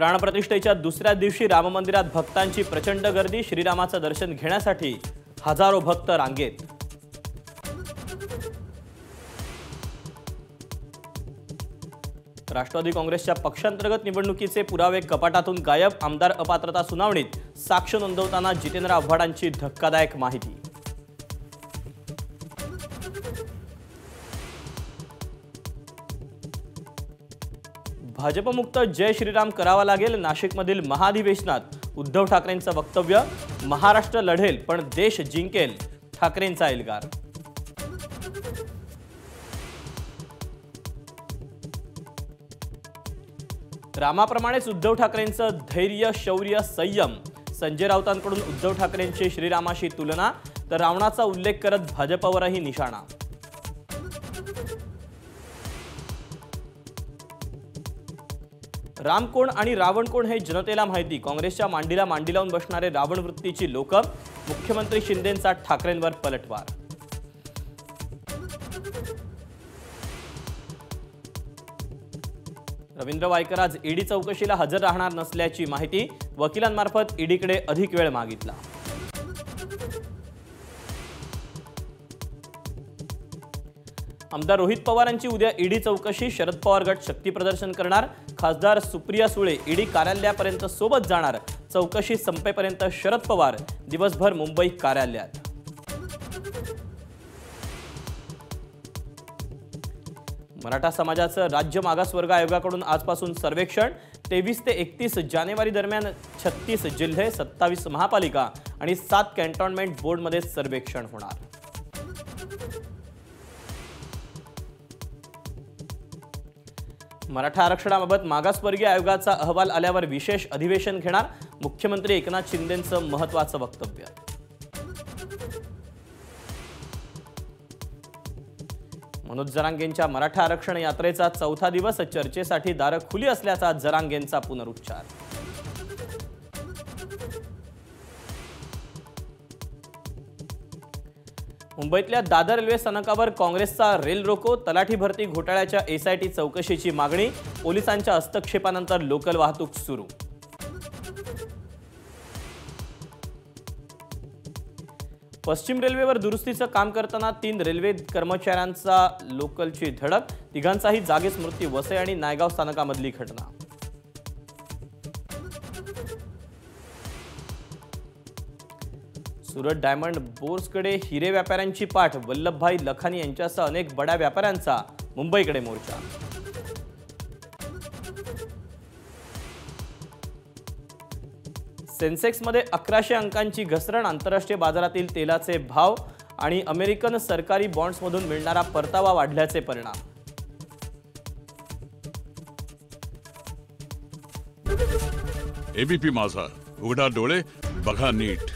प्राणप्रतिष्ठेच्या दुसऱ्या दिवशी राम मंदिरात भक्तांची प्रचंड गर्दी। श्रीरामाचं दर्शन घेण्यासाठी हजारो भक्त रांगेत। राष्ट्रवादी काँग्रेसच्या पक्षांतर्गत निवडणुकीचे पुरावे कपाटातून गायब। आमदार अपात्रता सुनावणीत साक्ष नोंदवताना जितेंद्र आव्हाडांची धक्कादायक माहिती। भाजपमुक्त जय श्रीराम करावा लागेल। नाशिकमधील महाधिवेशनात उद्धव ठाकरेंचं वक्तव्य। महाराष्ट्र लढेल पण देश जिंकेल, ठाकरेंचा एल्गार। रामाप्रमाणेच उद्धव ठाकरेंचं धैर्य, शौर्य, संयम। संजय राऊतांकडून उद्धव ठाकरेंची श्रीरामाशी तुलना, तर रावणाचा उल्लेख करत भाजपवरही निशाणा। राम कोण आणि रावण कोण हे जनतेला माहिती। काँग्रेसच्या मांडीला मांडी लावून बसणारे रावण वृत्तीची लोक। मुख्यमंत्री शिंदेंचा ठाकरेंवर पलटवार। रवींद्र वायकर आज ईडी चौकशीला हजर राहणार नसल्याची माहिती। वकिलांमार्फत ईडीकडे अधिक वेळ मागितला। आमदार रोहित पवारांची उद्या ईडी चौकशी। शरद पवार गट शक्ती प्रदर्शन करणार। खासदार सुप्रिया सुळे ईडी कार्यालयापर्यंत सोबत जाणार। चौकशी संपेपर्यंत शरद पवार दिवसभर मुंबई कार्यालयात। मराठा समाजाचं राज्य मागासवर्ग आयोगाकडून आजपासून सर्वेक्षण। 23 ते 31 जानेवारी दरम्यान 36 जिल्हे, 27 महापालिका आणि 7 कॅन्टोन्मेंट बोर्डमध्ये सर्वेक्षण होणार। मराठा आरक्षणाबाबत मागासवर्गीय आयोगाचा अहवाल आल्यावर विशेष अधिवेशन घेणार। मुख्यमंत्री एकनाथ शिंदेंचं महत्त्वाचं वक्तव्य। मनोज जरांगेंच्या मराठा आरक्षण यात्रेचा चौथा दिवस। चर्चेसाठी दारं खुली असल्याचा जरांगेंचा पुनरुच्चार। मुंबईतल्या दादर रेल्वे स्थानकावर काँग्रेसचा रेल रोको। तलाठी भरती घोटाळ्याच्या एसआयटी चौकशीची मागणी। पोलिसांच्या हस्तक्षेपानंतर लोकल वाहतूक सुरू। पश्चिम रेल्वेवर दुरुस्तीचं काम करताना 3 रेल्वे कर्मचाऱ्यांचा लोकलची धडक। तिघांचाही जागीच मृत्यू। वसई आणि नायगाव स्थानकामधली घटना। सुरत डायमंड बोर्सकडे हिरे व्यापाऱ्यांची पाठ। वल्लभभाई लखानी यांच्यासह अनेक बड्या व्यापाऱ्यांचा मुंबईकडे मोर्चा। सेन्सेक्समध्ये 1100 अंकांची घसरण। आंतरराष्ट्रीय बाजारातील तेलाचे भाव आणि अमेरिकन सरकारी बॉन्ड्समधून मिळणारा परतावा वाढल्याचे परिणाम। एबीपी माझा, उघडा डोळे बघा नीट।